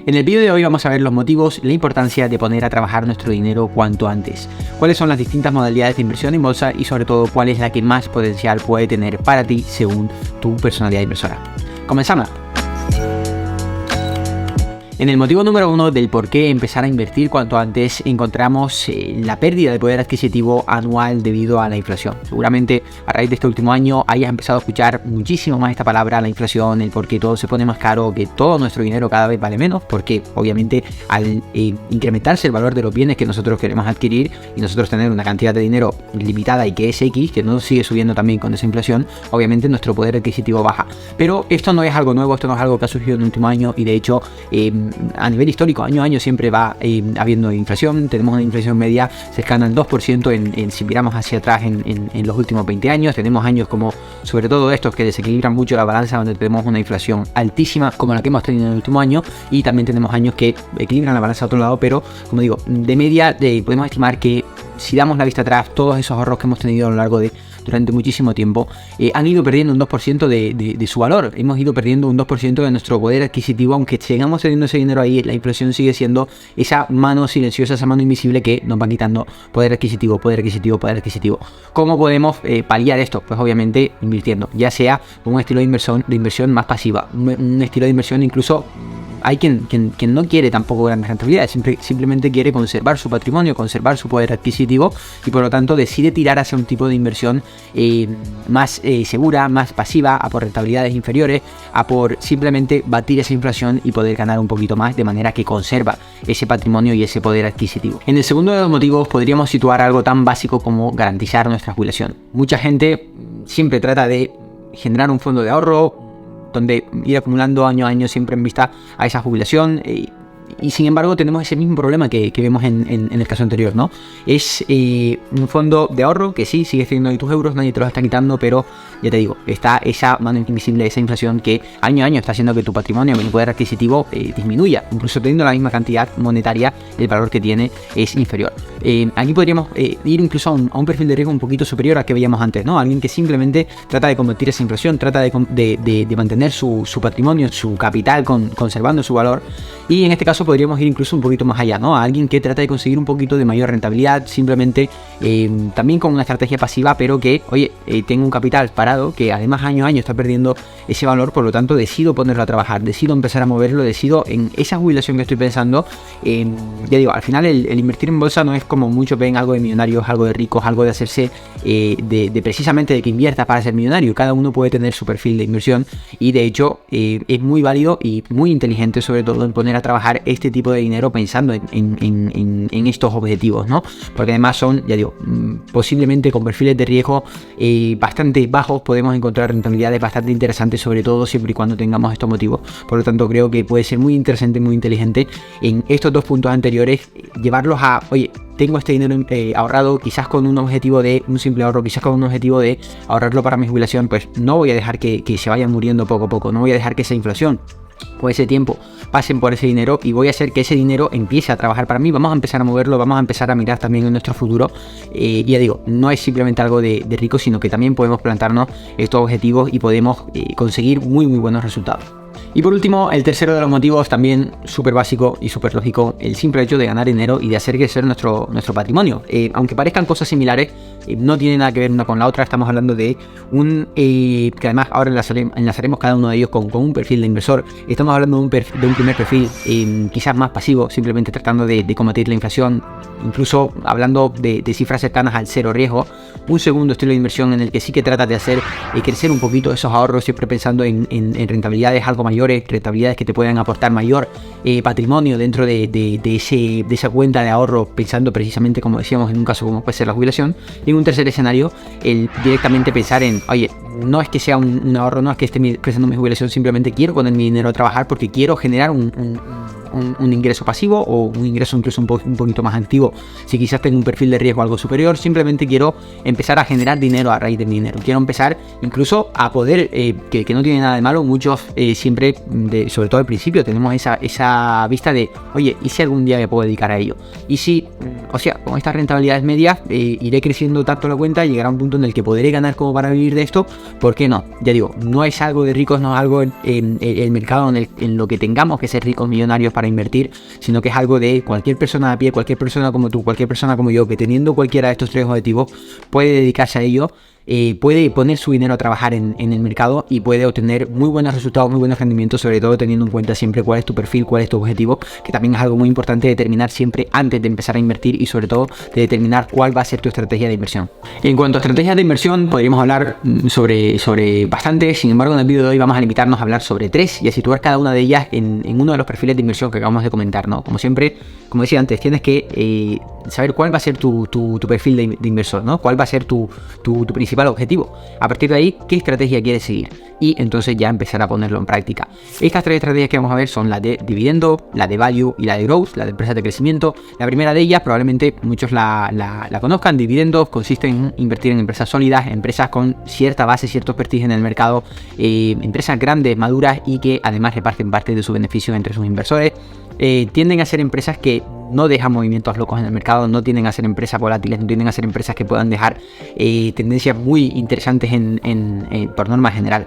En el vídeo de hoy vamos a ver los motivos y la importancia de poner a trabajar nuestro dinero cuanto antes. Cuáles son las distintas modalidades de inversión en bolsa y sobre todo cuál es la que más potencial puede tener para ti según tu personalidad inversora. ¡Comenzamos! En el motivo número 1 del por qué empezar a invertir cuanto antes encontramos la pérdida de poder adquisitivo anual debido a la inflación. Seguramente a raíz de este último año hayas empezado a escuchar muchísimo más esta palabra, la inflación, el por qué todo se pone más caro, que todo nuestro dinero cada vez vale menos, porque obviamente al incrementarse el valor de los bienes que nosotros queremos adquirir y nosotros tener una cantidad de dinero limitada y que es X, que no sigue subiendo también con esa inflación, obviamente nuestro poder adquisitivo baja. Pero esto no es algo nuevo, esto no es algo que ha surgido en el último año y de hecho a nivel histórico, año a año siempre va habiendo inflación. Tenemos una inflación media cercana al 2% si miramos hacia atrás en los últimos 20 años. Tenemos años como, sobre todo estos, que desequilibran mucho la balanza, donde tenemos una inflación altísima como la que hemos tenido en el último año, y también tenemos años que equilibran la balanza a otro lado, pero como digo, de media podemos estimar que si damos la vista atrás, todos esos ahorros que hemos tenido a lo largo de durante muchísimo tiempo han ido perdiendo un 2% de su valor. Hemos ido perdiendo un 2% de nuestro poder adquisitivo, aunque sigamos teniendo ese dinero ahí. La inflación sigue siendo esa mano silenciosa, esa mano invisible que nos va quitando poder adquisitivo, poder adquisitivo, poder adquisitivo. ¿Cómo podemos paliar esto? Pues obviamente invirtiendo, ya sea con un estilo de inversión más pasiva, un estilo de inversión incluso. Hay quien no quiere tampoco grandes rentabilidades, simplemente quiere conservar su patrimonio, conservar su poder adquisitivo y por lo tanto decide tirar hacia un tipo de inversión más segura, más pasiva, a por rentabilidades inferiores, a por simplemente batir esa inflación y poder ganar un poquito más de manera que conserva ese patrimonio y ese poder adquisitivo. En el segundo de los motivos podríamos situar algo tan básico como garantizar nuestra jubilación. Mucha gente siempre trata de generar un fondo de ahorro donde ir acumulando año a año siempre en vista a esa jubilación y sin embargo tenemos ese mismo problema que vemos en el caso anterior, ¿no? Es un fondo de ahorro que sí, sigue teniendo ahí tus euros, nadie te los está quitando, pero ya te digo, está esa mano invisible, esa inflación que año a año está haciendo que tu patrimonio, el poder adquisitivo disminuya, incluso teniendo la misma cantidad monetaria, el valor que tiene es inferior. Aquí podríamos ir incluso a un perfil de riesgo un poquito superior al que veíamos antes, ¿no? Alguien que simplemente trata de combatir esa inflación, trata de mantener su patrimonio, su capital conservando su valor, y en este caso podríamos ir incluso un poquito más allá, ¿no? A alguien que trata de conseguir un poquito de mayor rentabilidad, simplemente también con una estrategia pasiva, pero que, oye, tengo un capital parado que además año a año está perdiendo ese valor, por lo tanto decido ponerlo a trabajar, decido empezar a moverlo, decido en esa jubilación que estoy pensando. Ya digo, al final el invertir en bolsa no es como muchos ven algo de millonarios, algo de ricos, algo de hacerse precisamente de que inviertas para ser millonario. Cada uno puede tener su perfil de inversión y de hecho es muy válido y muy inteligente sobre todo en poner a trabajar este tipo de dinero pensando en estos objetivos, ¿no? Porque además son, ya digo, posiblemente con perfiles de riesgo bastante bajos, podemos encontrar rentabilidades bastante interesantes, sobre todo siempre y cuando tengamos estos motivos. Por lo tanto creo que puede ser muy interesante, muy inteligente en estos dos puntos anteriores, llevarlos a, oye, tengo este dinero ahorrado, quizás con un objetivo de un simple ahorro, quizás con un objetivo de ahorrarlo para mi jubilación, pues no voy a dejar que se vayan muriendo poco a poco, no voy a dejar que esa inflación o ese tiempo pasen por ese dinero y voy a hacer que ese dinero empiece a trabajar para mí. Vamos a empezar a moverlo, vamos a empezar a mirar también en nuestro futuro. Ya digo, no es simplemente algo de ricos, sino que también podemos plantarnos estos objetivos y podemos conseguir muy buenos resultados. Y por último, el tercero de los motivos, también súper básico y súper lógico, el simple hecho de ganar dinero y de hacer crecer nuestro patrimonio. Aunque parezcan cosas similares, no tiene nada que ver una con la otra. Estamos hablando de que además ahora enlazaremos cada uno de ellos con un perfil de inversor. Estamos hablando de un primer perfil quizás más pasivo, simplemente tratando de combatir la inflación, incluso hablando de cifras cercanas al cero riesgo. Un segundo estilo de inversión en el que sí que trata de hacer crecer un poquito esos ahorros, siempre pensando en rentabilidades algo mayores, rentabilidades que te puedan aportar mayor patrimonio dentro de esa cuenta de ahorro, pensando precisamente, como decíamos, en un caso como puede ser la jubilación. Y en un tercer escenario, el directamente pensar en, oye, no es que sea un ahorro, no es que esté creciendo mi jubilación, simplemente quiero poner mi dinero a trabajar porque quiero generar un ingreso pasivo o un ingreso incluso un poquito más activo. Si quizás tengo un perfil de riesgo algo superior, simplemente quiero empezar a generar dinero a raíz de mi dinero. Quiero empezar incluso a poder, que no tiene nada de malo, muchos siempre, sobre todo al principio, tenemos esa vista de, oye, ¿y si algún día me puedo dedicar a ello? Y si, o sea, con estas rentabilidades medias iré creciendo tanto la cuenta, llegará un punto en el que podré ganar como para vivir de esto. ¿Por qué no? Ya digo, no es algo de ricos, no es algo en el mercado en lo que tengamos que ser ricos millonarios para para invertir, sino que es algo de cualquier persona a pie, cualquier persona como tú, cualquier persona como yo, que teniendo cualquiera de estos 3 objetivos puede dedicarse a ello. Puede poner su dinero a trabajar en el mercado y puede obtener muy buenos resultados, muy buenos rendimientos, sobre todo teniendo en cuenta siempre cuál es tu perfil, cuál es tu objetivo, que también es algo muy importante determinar siempre antes de empezar a invertir y sobre todo de determinar cuál va a ser tu estrategia de inversión. En cuanto a estrategias de inversión, podríamos hablar sobre bastante, sin embargo en el vídeo de hoy vamos a limitarnos a hablar sobre 3 y a situar cada una de ellas en uno de los perfiles de inversión que acabamos de comentar, ¿no? Como siempre, como decía antes, tienes que saber cuál va a ser tu perfil de inversor, ¿no? Cuál va a ser tu principal objetivo. A partir de ahí, ¿qué estrategia quieres seguir? Y entonces ya empezar a ponerlo en práctica. Estas 3 estrategias que vamos a ver son la de dividendo, la de value y la de growth, la de empresas de crecimiento. La primera de ellas, probablemente muchos la conozcan. Dividendos consiste en invertir en empresas sólidas, empresas con cierta base, cierto expertise en el mercado, empresas grandes, maduras y que además reparten parte de su beneficio entre sus inversores. Tienden a ser empresas que no dejan movimientos locos en el mercado, no tienden a ser empresas volátiles, no tienden a ser empresas que puedan dejar tendencias muy interesantes por norma general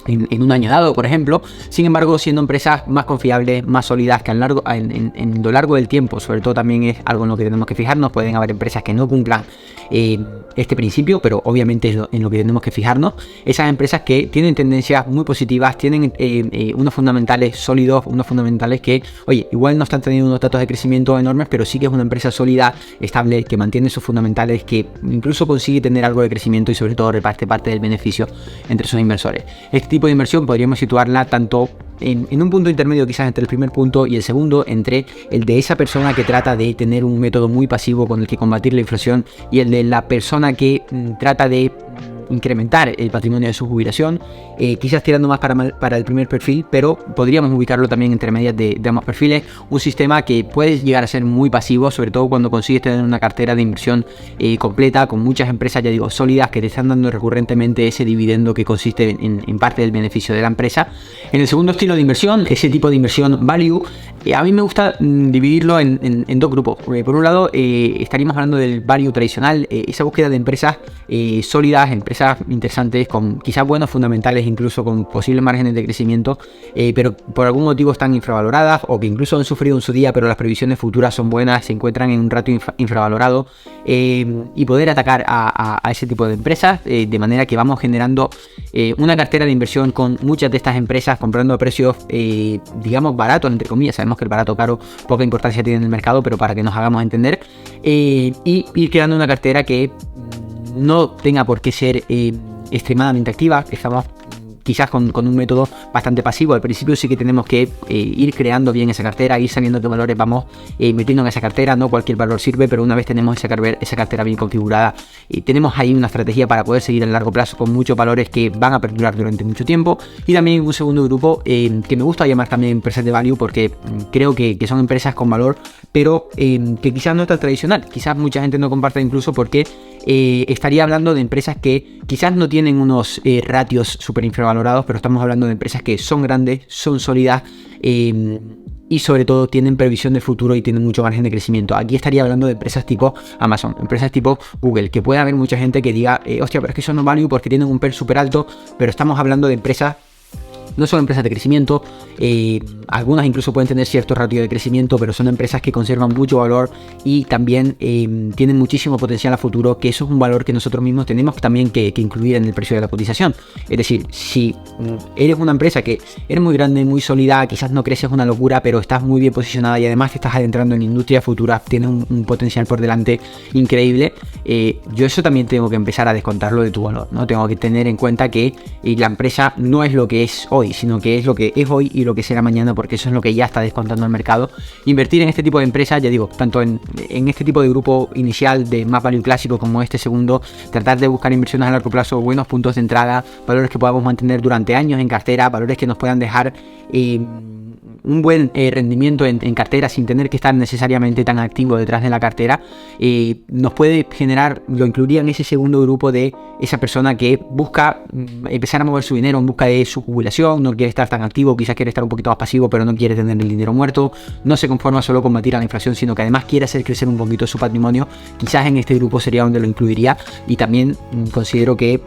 en un año dado, por ejemplo. Sin embargo, siendo empresas más confiables, más sólidas, que en lo largo del tiempo, sobre todo también es algo en lo que tenemos que fijarnos. Pueden haber empresas que no cumplan este principio, pero obviamente es en lo que tenemos que fijarnos. Esas empresas que tienen tendencias muy positivas, tienen unos fundamentales sólidos, unos fundamentales que, oye, igual no están teniendo unos datos de crecimiento enormes, pero sí que es una empresa sólida, estable, que mantiene sus fundamentales, que incluso consigue tener algo de crecimiento y sobre todo reparte parte del beneficio entre sus inversores. Este tipo de inversión podríamos situarla tanto en un punto intermedio, quizás entre el primer punto y el segundo, entre el de esa persona que trata de tener un método muy pasivo con el que combatir la inflación y el de la persona que trata de incrementar el patrimonio de su jubilación, quizás tirando más para el primer perfil, pero podríamos ubicarlo también entre medias de ambos perfiles. Un sistema que puede llegar a ser muy pasivo, sobre todo cuando consigues tener una cartera de inversión completa, con muchas empresas, ya digo, sólidas, que te están dando recurrentemente ese dividendo que consiste en parte del beneficio de la empresa. En el segundo estilo de inversión, ese tipo de inversión value, a mí me gusta dividirlo en 2 grupos. Por un lado, estaríamos hablando del value tradicional, esa búsqueda de empresas sólidas, empresas interesantes, con quizás buenos fundamentales, incluso con posibles márgenes de crecimiento, pero por algún motivo están infravaloradas o que incluso han sufrido en su día, pero las previsiones futuras son buenas, se encuentran en un ratio infravalorado, y poder atacar a ese tipo de empresas de manera que vamos generando una cartera de inversión con muchas de estas empresas, comprando a precios digamos baratos, entre comillas. Sabemos que el barato caro poca importancia tiene en el mercado, pero para que nos hagamos entender, y ir creando una cartera que no tenga por qué ser extremadamente activa. Estamos quizás con un método bastante pasivo. Al principio sí que tenemos que ir creando bien esa cartera, ir sabiendo qué valores vamos metiendo en esa cartera. No cualquier valor sirve, pero una vez tenemos esa cartera bien configurada, tenemos ahí una estrategia para poder seguir a largo plazo con muchos valores que van a perdurar durante mucho tiempo. Y también un segundo grupo que me gusta llamar también empresas de value, porque creo que son empresas con valor, pero que quizás no es tan tradicional. Quizás mucha gente no comparta, incluso porque estaría hablando de empresas que quizás no tienen unos ratios súper infravalorados, pero estamos hablando de empresas que son grandes, son sólidas, y sobre todo tienen previsión de futuro y tienen mucho margen de crecimiento. Aquí estaría hablando de empresas tipo Amazon, empresas tipo Google, que puede haber mucha gente que diga, hostia, pero es que son no value porque tienen un PER súper alto, pero estamos hablando de empresas, no son empresas de crecimiento, algunas incluso pueden tener cierto ratio de crecimiento, pero son empresas que conservan mucho valor y también tienen muchísimo potencial a futuro, que eso es un valor que nosotros mismos tenemos también que incluir en el precio de la cotización. Es decir, si eres una empresa que eres muy grande, muy sólida, quizás no creces una locura, pero estás muy bien posicionada y además te estás adentrando en industrias futuras, tienes un potencial por delante increíble, yo eso también tengo que empezar a descontarlo de tu valor, ¿no? Tengo que tener en cuenta que la empresa no es lo que es hoy, sino que es lo que es hoy y lo que será mañana, porque eso es lo que ya está descontando el mercado. Invertir en este tipo de empresas, ya digo, tanto en este tipo de grupo inicial de más value clásico como este segundo, tratar de buscar inversiones a largo plazo, buenos puntos de entrada, valores que podamos mantener durante años en cartera, valores que nos puedan dejar un buen rendimiento en cartera sin tener que estar necesariamente tan activo detrás de la cartera, nos puede generar, lo incluiría en ese segundo grupo de esa persona que busca empezar a mover su dinero en busca de su jubilación, no quiere estar tan activo, quizás quiere estar un poquito más pasivo, pero no quiere tener el dinero muerto, no se conforma solo con combatir a la inflación, sino que además quiere hacer crecer un poquito su patrimonio. Quizás en este grupo sería donde lo incluiría, y también considero que,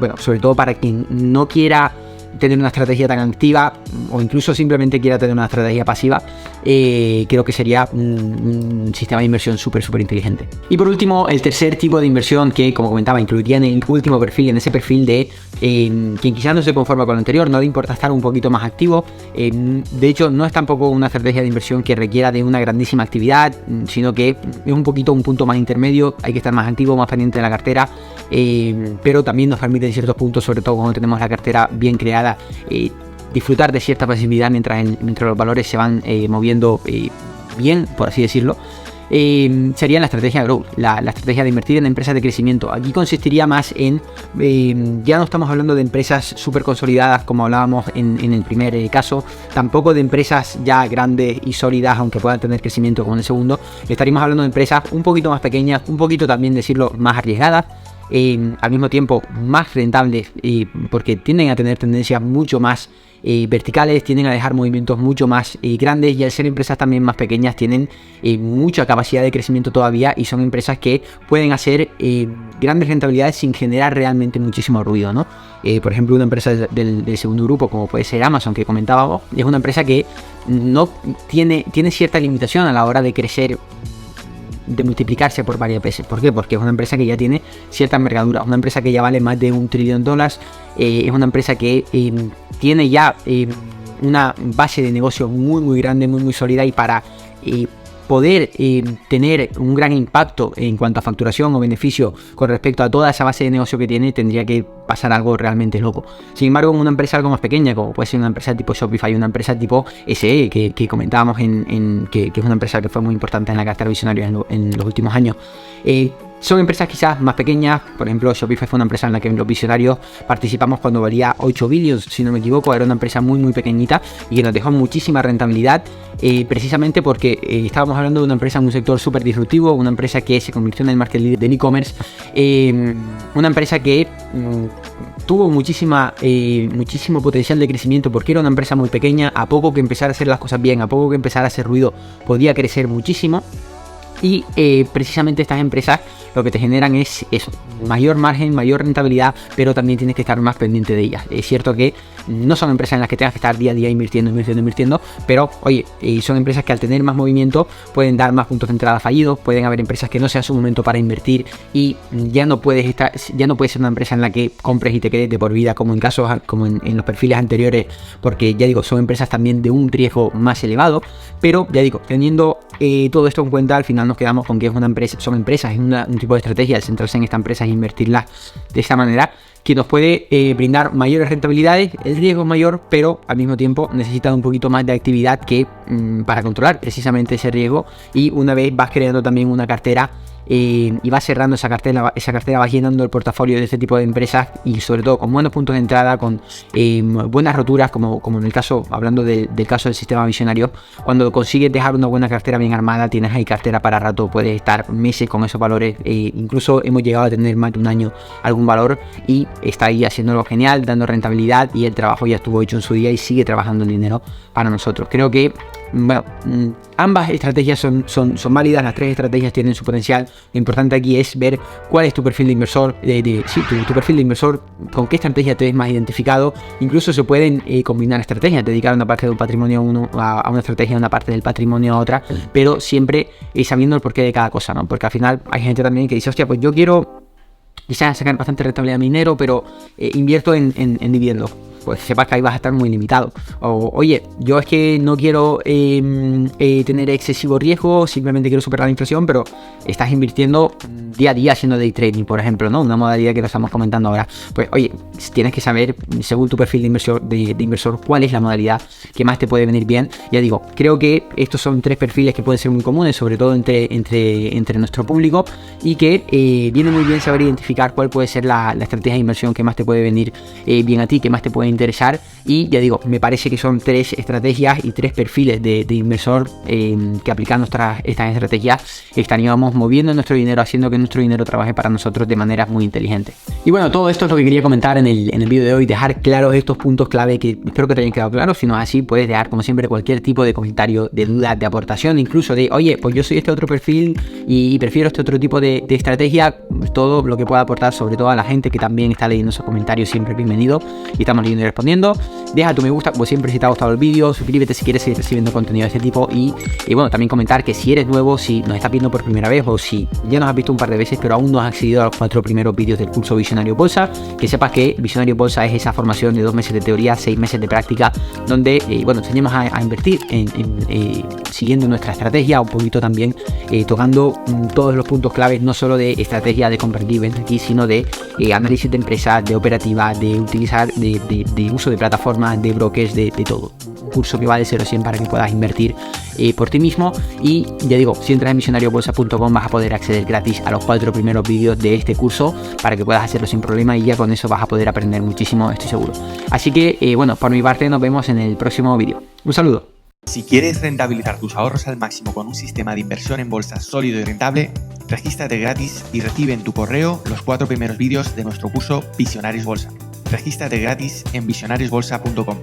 bueno, sobre todo para quien no quiera tener una estrategia tan activa o incluso simplemente quiera tener una estrategia pasiva, creo que sería un sistema de inversión súper inteligente. Y por último, el tercer tipo de inversión que, como comentaba, incluiría en el último perfil, en ese perfil de quien quizás no se conforma con lo anterior, no le importa estar un poquito más activo. De hecho, no es tampoco una estrategia de inversión que requiera de una grandísima actividad, sino que es un punto más intermedio. Hay que estar más activo, más pendiente de la cartera, pero también nos permite en ciertos puntos, sobre todo cuando tenemos la cartera bien creada, disfrutar de cierta pasividad mientras los valores se van moviendo bien, por así decirlo. Sería la estrategia growth, la estrategia de invertir en empresas de crecimiento. Aquí consistiría más en, ya no estamos hablando de empresas súper consolidadas como hablábamos en el primer caso, tampoco de empresas ya grandes y sólidas, aunque puedan tener crecimiento como en el segundo. Estaríamos hablando de empresas un poquito más pequeñas, un poquito también decirlo más arriesgadas, al mismo tiempo más rentables, porque tienden a tener tendencias mucho más verticales, tienden a dejar movimientos mucho más grandes, y al ser empresas también más pequeñas tienen mucha capacidad de crecimiento todavía, y son empresas que pueden hacer grandes rentabilidades sin generar realmente muchísimo ruido, ¿no? Por ejemplo, una empresa del segundo grupo, como puede ser Amazon, que comentábamos, es una empresa que no tiene cierta limitación a la hora de crecer, de multiplicarse por varias veces. ¿Por qué? Porque es una empresa que ya tiene cierta envergadura, una empresa que ya vale más de $1 trillón, es una empresa que tiene ya una base de negocio muy grande, muy sólida, y para poder tener un gran impacto en cuanto a facturación o beneficio con respecto a toda esa base de negocio que tiene, tendría que pasar algo realmente loco. Sin embargo, en una empresa algo más pequeña, como puede ser una empresa tipo Shopify, una empresa tipo SE, que comentábamos que es una empresa que fue muy importante en la cartera visionaria en los últimos años, son empresas quizás más pequeñas. Por ejemplo, Shopify fue una empresa en la que los visionarios participamos cuando valía 8 billions, si no me equivoco. Era una empresa muy pequeñita y que nos dejó muchísima rentabilidad, precisamente porque estábamos hablando de una empresa en un sector súper disruptivo, una empresa que se convirtió en el market leader del e-commerce, una empresa que tuvo muchísimo potencial de crecimiento, porque era una empresa muy pequeña. A poco que empezara a hacer las cosas bien, a poco que empezara a hacer ruido, podía crecer muchísimo. Y precisamente estas empresas lo que te generan es eso, mayor margen, mayor rentabilidad, pero también tienes que estar más pendiente de ellas. Es cierto que no son empresas en las que tengas que estar día a día invirtiendo, pero oye, son empresas que al tener más movimiento pueden dar más puntos de entrada fallidos. Pueden haber empresas que no sea su momento para invertir y ya no puede ser una empresa en la que compres y te quedes de por vida, como en casos como en los perfiles anteriores, porque ya digo, son empresas también de un riesgo más elevado. Pero ya digo, teniendo todo esto en cuenta, al final nos quedamos con que es son empresas, es un tipo de estrategia el centrarse en estas empresas e invertirlas de esta manera, que nos puede brindar mayores rentabilidades. El riesgo es mayor, pero al mismo tiempo necesita un poquito más de actividad para controlar precisamente ese riesgo. Y una vez vas creando también una cartera y vas cerrando esa cartera vas llenando el portafolio de este tipo de empresas, y sobre todo con buenos puntos de entrada, con buenas roturas, como en el caso, hablando del caso del sistema visionario. Cuando consigues dejar una buena cartera bien armada, tienes ahí cartera para rato, puedes estar meses con esos valores, incluso hemos llegado a tener más de un año algún valor, y está ahí haciéndolo genial, dando rentabilidad, y el trabajo ya estuvo hecho en su día y sigue trabajando el dinero para nosotros. Creo que ambas estrategias son válidas, las tres estrategias tienen su potencial. Lo importante aquí es ver cuál es tu perfil de inversor, tu perfil de inversor, con qué estrategia te ves más identificado. Incluso se pueden combinar estrategias, dedicar una parte de un patrimonio a una estrategia, una parte del patrimonio a otra, pero siempre sabiendo el porqué de cada cosa, ¿no? Porque al final hay gente también que dice, hostia, pues yo quiero quizás sacar bastante rentabilidad de mi dinero, pero invierto en dividendos. Pues sepas que ahí vas a estar muy limitado. O oye, yo es que no quiero tener excesivo riesgo, simplemente quiero superar la inflación, pero estás invirtiendo día a día haciendo day trading, por ejemplo, ¿no? Una modalidad que lo estamos comentando ahora. Pues oye, tienes que saber, según tu perfil de inversor, cuál es la modalidad que más te puede venir bien. Ya digo, creo que estos son tres perfiles que pueden ser muy comunes, sobre todo entre nuestro público, y que viene muy bien saber identificar cuál puede ser la estrategia de inversión que más te puede venir bien a ti, que más te puede interesar. Y ya digo, me parece que son tres estrategias y tres perfiles de inversor que, aplicando estas estrategias, estaríamos moviendo nuestro dinero, haciendo que nuestro dinero trabaje para nosotros de manera muy inteligente. Y bueno, todo esto es lo que quería comentar en el vídeo de hoy, dejar claros estos puntos clave que espero que te hayan quedado claros. Si no es así, puedes dejar como siempre cualquier tipo de comentario, de duda, de aportación, incluso de oye, pues yo soy este otro perfil y prefiero este otro tipo de estrategia. Todo lo que pueda aportar, sobre todo a la gente que también está leyendo esos comentarios, siempre bienvenido y estamos leyendo y respondiendo. Deja tu me gusta como siempre si te ha gustado el vídeo, suscríbete si quieres seguir recibiendo contenido de este tipo y bueno, también comentar que si eres nuevo, si nos estás viendo por primera vez o si ya nos has visto un par de veces pero aún no has accedido a los 4 primeros vídeos del curso Visionario Bolsa, que sepas que Visionario Bolsa es esa formación de 2 meses de teoría, 6 meses de práctica, donde bueno, enseñamos a invertir siguiendo nuestra estrategia, un poquito también tocando todos los puntos claves, no solo de estrategia de compra y venta aquí, sino de análisis de empresas, de operativa, de utilizar, de uso de plataformas, de brokers, de todo. Un curso que va de 0 a 100 para que puedas invertir por ti mismo. Y ya digo, si entras en visionariobolsa.com vas a poder acceder gratis a los 4 primeros vídeos de este curso para que puedas hacerlo sin problema y ya con eso vas a poder aprender muchísimo, estoy seguro. Así que bueno, por mi parte nos vemos en el próximo vídeo. Un saludo. Si quieres rentabilizar tus ahorros al máximo con un sistema de inversión en bolsa sólido y rentable, regístrate gratis y recibe en tu correo los 4 primeros vídeos de nuestro curso Visionarios Bolsa. Regístrate gratis en visionariosbolsa.com.